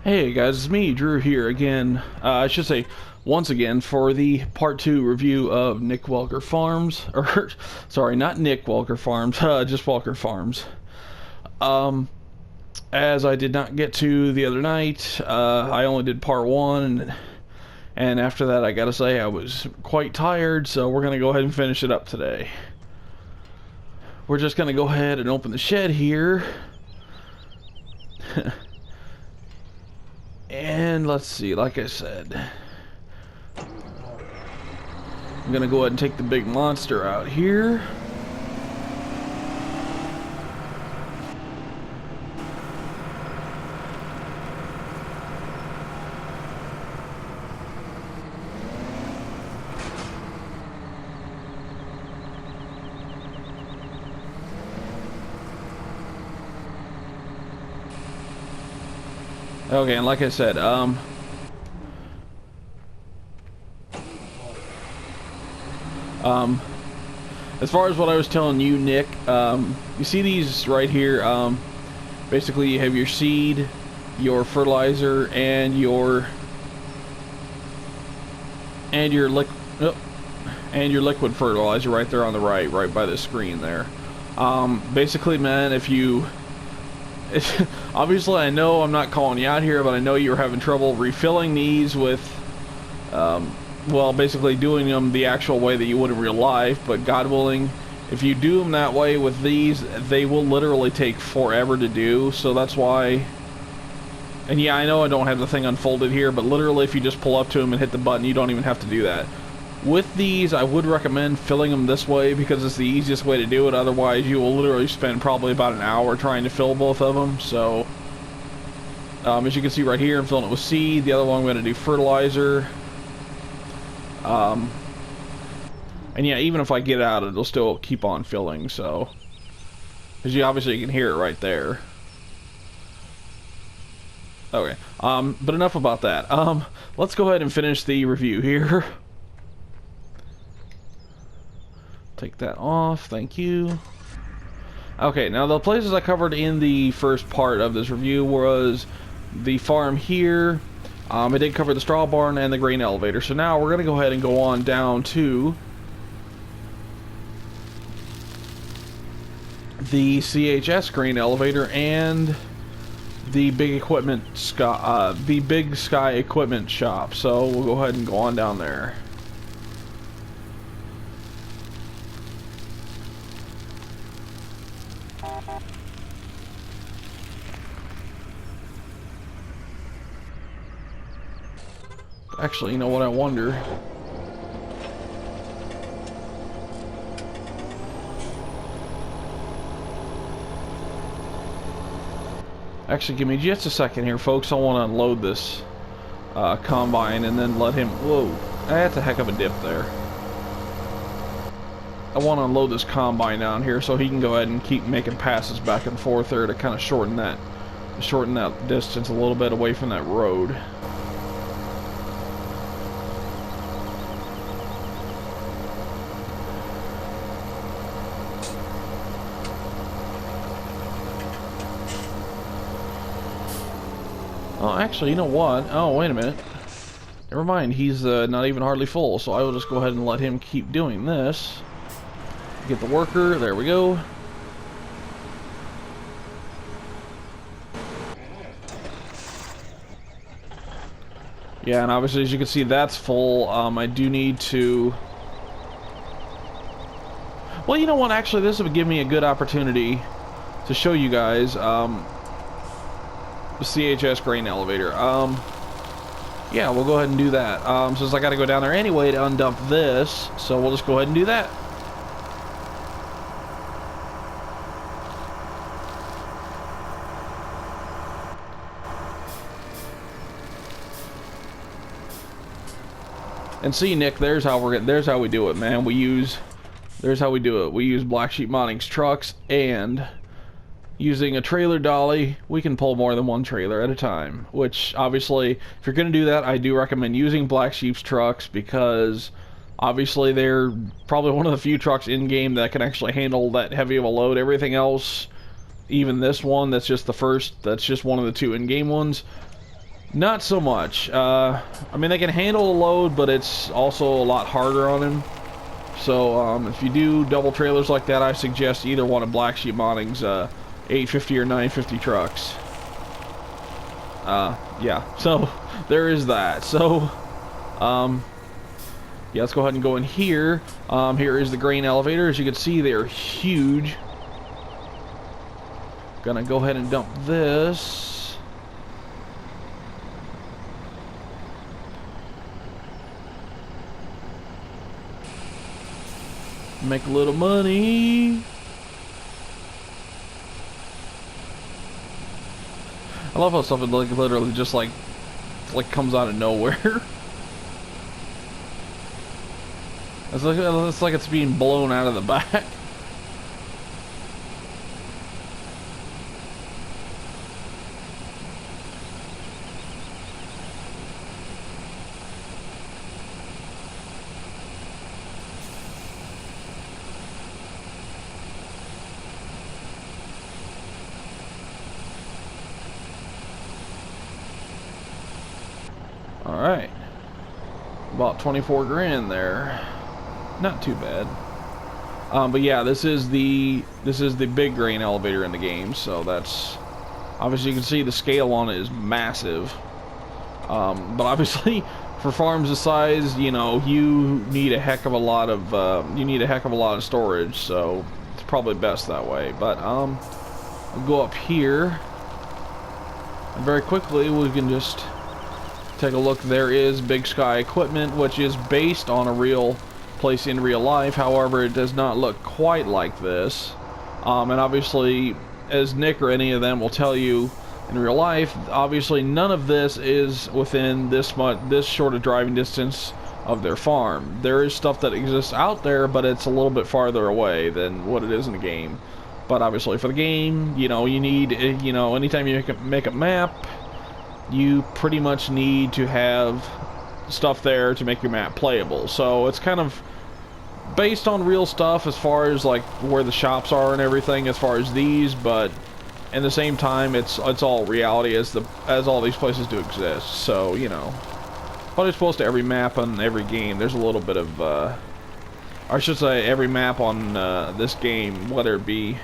Hey guys, it's me, Drew, here again. I should say, once again, for the part 2 review of Nick Welker Farms. Or, sorry, not Nick Welker Farms, just Welker Farms. Um, as I did not get to the other night, I only did part 1, and after that, I gotta say, I was quite tired, so we're gonna go ahead and finish it up today. We're just gonna go ahead and open the shed here. And let's see, like I said, I'm gonna go ahead and take the big monster out here. Okay, and like I said, as far as what I was telling you, Nick, you see these right here, basically you have your seed, your fertilizer, and your liquid fertilizer right there on the right by the screen there. Basically, man, if you obviously, I know I'm not calling you out here, but I know you were having trouble refilling these with, well, basically doing them the actual way that you would in real life, but God willing, if you do them that way with these, they will literally take forever to do, so that's why. And yeah, I know I don't have the thing unfolded here, but literally if you just pull up to them and hit the button, you don't even have to do that. With these, I would recommend filling them this way because it's the easiest way to do it. Otherwise, you will literally spend probably about an hour trying to fill both of them. So, as you can see right here, I'm filling it with seed. The other one I'm going to do fertilizer. And yeah, even if I get out, it'll still keep on filling. So, because you obviously can hear it right there. Okay. But enough about that. Let's go ahead and finish the review here. Take that off, thank you. Okay, now the places I covered in the first part of this review was the farm here. I did cover the straw barn and the grain elevator. So now we're going to go ahead and go on down to the CHS grain elevator and the big Big Sky equipment shop. So we'll go ahead and go on down there. Actually, you know what, I wonder. Actually, give me just a second here, folks. I want to unload this combine and then let him... Whoa, that's a heck of a dip there. I want to unload this combine down here so he can go ahead and keep making passes back and forth there to kind of shorten that distance a little bit away from that road. Oh, actually, you know what? Oh, wait a minute. Never mind, he's not even hardly full, so I will just go ahead and let him keep doing this. Get the worker, there we go. Yeah, and obviously, as you can see, that's full. I do need to... Well, you know what? Actually, this would give me a good opportunity to show you guys... the CHS grain elevator. Yeah, we'll go ahead and do that. Since I got to go down there anyway to undump this, so we'll just go ahead and do that. And see, Nick, there's how we do it, man. There's how we do it. We use Black Sheep Modding's trucks, and using a trailer dolly, we can pull more than one trailer at a time. Which, obviously, if you're going to do that, I do recommend using Black Sheep's trucks because, obviously, they're probably one of the few trucks in-game that can actually handle that heavy of a load. Everything else, even this one, that's just one of the two in-game ones, Not so much. I mean, they can handle a load, but it's also a lot harder on him. So if you do double trailers like that, I suggest either one of Black Sheep Modding's 850 or 950 trucks. Yeah, so there is that. So yeah, let's go ahead and go in here. Here is the grain elevator. As you can see, they're huge. Gonna go ahead and dump this. Make a little money. I love how something like literally just like comes out of nowhere. It's like it's being blown out of the back. Alright. About 24 grand there. Not too bad. But yeah, this is the big grain elevator in the game, so that's obviously you can see the scale on it is massive. But obviously for farms this size, you know, you need a heck of a lot of storage, so it's probably best that way. But we'll go up here and very quickly we can just take a look. There is Big Sky Equipment, which is based on a real place in real life. However, it does not look quite like this. And obviously, as Nick or any of them will tell you, in real life, obviously none of this is within this short of driving distance of their farm. There is stuff that exists out there, but it's a little bit farther away than what it is in the game. But obviously for the game, you know, you need, you know, anytime you make a map, you pretty much need to have stuff there to make your map playable. So it's kind of based on real stuff as far as like where the shops are and everything as far as these, but at the same time it's all reality as all these places do exist. So, you know, but it's supposed to every map on every game there's a little bit of I should say every map on this game, whether it be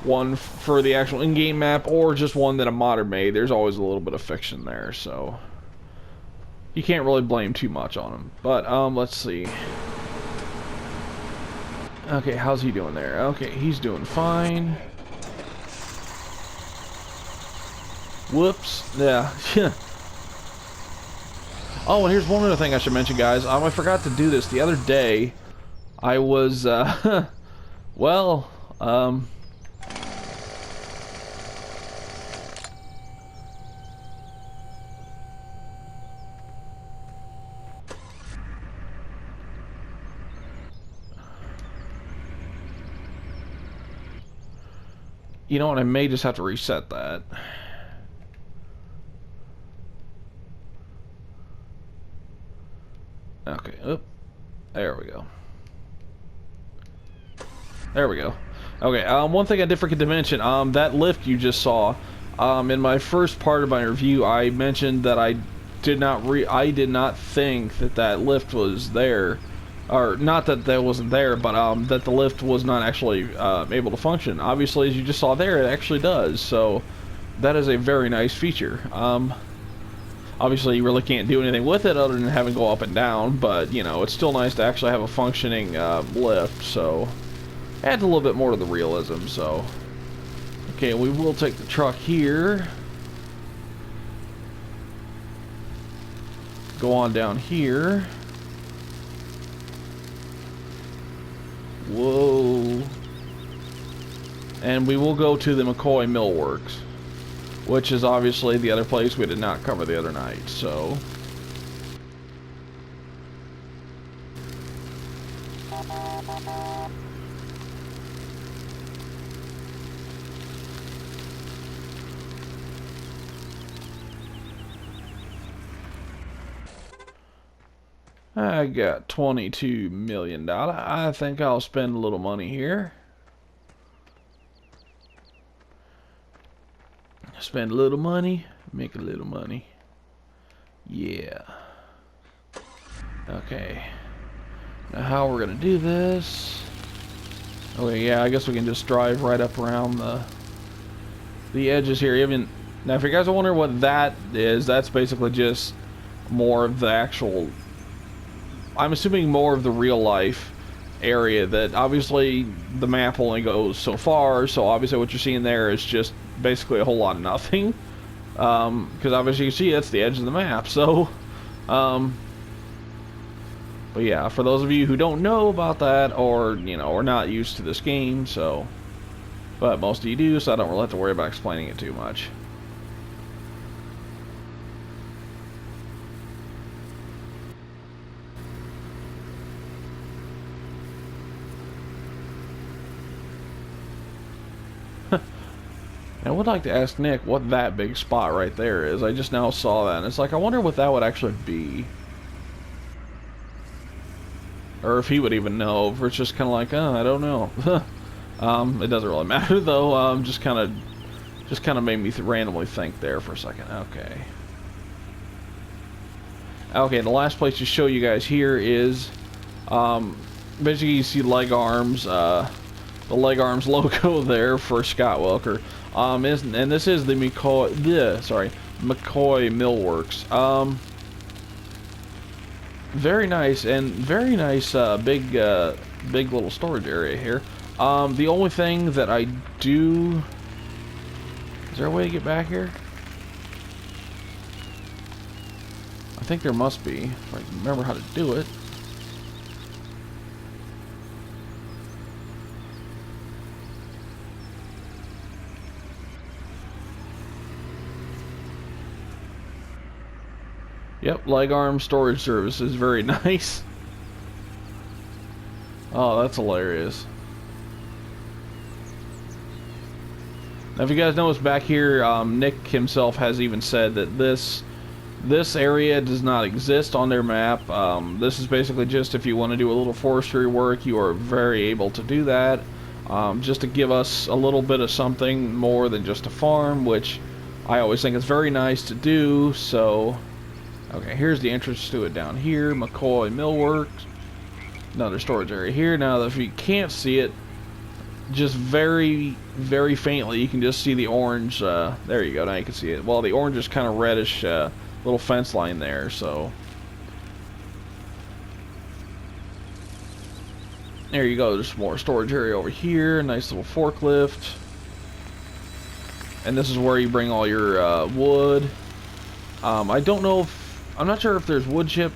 one for the actual in-game map or just one that a modder made, there's always a little bit of fiction there, so you can't really blame too much on them. But let's see. Okay, how's he doing there? Okay, he's doing fine. Whoops. Yeah. Oh, and here's one other thing I should mention, guys. I forgot to do this the other day. I was well, you know what, I may just have to reset that. Okay, oop. There we go. There we go. Okay, one thing I did forget to mention, that lift you just saw, in my first part of my review, I mentioned that I did not think that lift was there. Or, not that that wasn't there, but that the lift was not actually able to function. Obviously, as you just saw there, it actually does, so that is a very nice feature. Obviously, you really can't do anything with it other than having it go up and down, but, you know, it's still nice to actually have a functioning lift, so adds a little bit more to the realism, so. Okay, we will take the truck here. Go on down here. Whoa. And we will go to the McCoy Millworks, which is obviously the other place we did not cover the other night, so. I got $22 million. I think I'll spend a little money here. Spend a little money, make a little money. Yeah. Okay. Now how we're gonna do this? Okay, yeah, I guess we can just drive right up around the edges here. Even now, if you guys are wondering what that is, that's basically just more of the actual, I'm assuming more of the real life area. That obviously the map only goes so far, so obviously what you're seeing there is just basically a whole lot of nothing. Because obviously you see that's the edge of the map. So, but yeah, for those of you who don't know about that, or you know, are not used to this game, so, but most of you do, so I don't really have to worry about explaining it too much. I would like to ask Nick what that big spot right there is. I just now saw that, and it's like, I wonder what that would actually be. Or if he would even know, if it's just kind of like, oh, I don't know. It doesn't really matter, though. Just kind of made me randomly think there for a second. Okay. Okay, the last place to show you guys here is, basically you see leg arms, the leg arms logo there for Scott Welker. And this is the McCoy Millworks. Very nice, and very nice, big little storage area here. The only thing that I do, is there a way to get back here? I think there must be, if I can remember how to do it. Yep, leg arm storage service is very nice. Oh, that's hilarious. Now, if you guys notice back here, Nick himself has even said that this area does not exist on their map. This is basically just if you want to do a little forestry work, you are very able to do that. Just to give us a little bit of something more than just a farm, which I always think is very nice to do. So, okay, here's the entrance to it down here, McCoy Millworks. Another storage area here. Now, if you can't see it, just very, very faintly, you can just see the orange. There you go, now you can see it. Well, the orange is kind of reddish little fence line there, so. There you go, there's more storage area over here. Nice little forklift. And this is where you bring all your wood. I don't know if, I'm not sure if there's wood chip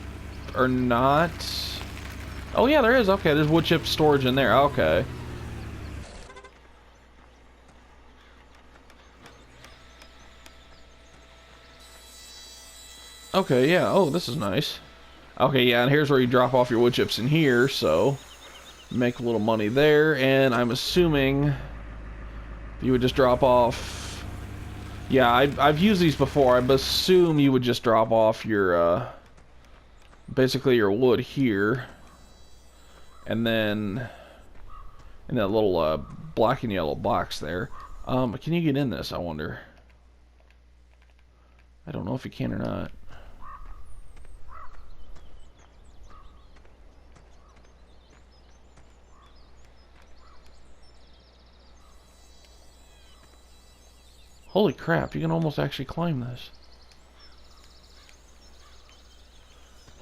or not. Oh yeah, there is. Okay, there's wood chip storage in there. Okay. Okay, yeah. Oh, this is nice. Okay, yeah, and here's where you drop off your wood chips in here, so make a little money there. And I'm assuming you would just drop off. Yeah, I've used these before. I assume you would just drop off your basically your wood here, and then in that little black and yellow box there. Can you get in this, I wonder? I don't know if you can or not. Holy crap, you can almost actually climb this.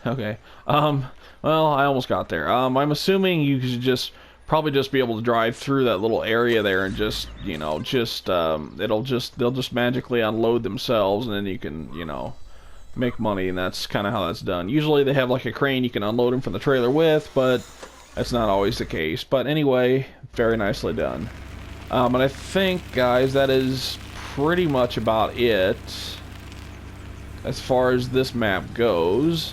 Okay. Well, I almost got there. I'm assuming you could just probably just be able to drive through that little area there and just, you know, they'll just magically unload themselves, and then you can, you know, make money, and that's kind of how that's done. Usually they have like a crane you can unload them from the trailer with, but that's not always the case. But anyway, very nicely done. And I think, guys, that is pretty much about it as far as this map goes.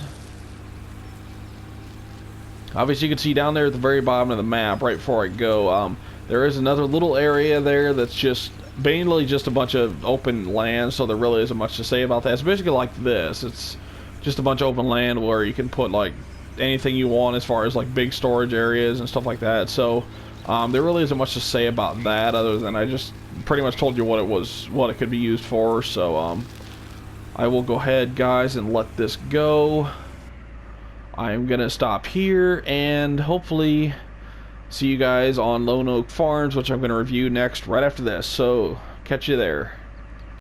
Obviously you can see down there at the very bottom of the map right before I go, there is another little area there that's just mainly just a bunch of open land, so there really isn't much to say about that. It's basically like this. It's just a bunch of open land where you can put like anything you want as far as like big storage areas and stuff like that. So there really isn't much to say about that, other than I just pretty much told you what it was, what it could be used for. So I will go ahead, guys, and let this go. I'm gonna stop here and hopefully see you guys on Lone Oak Farms, which I'm gonna review next right after this. So catch you there.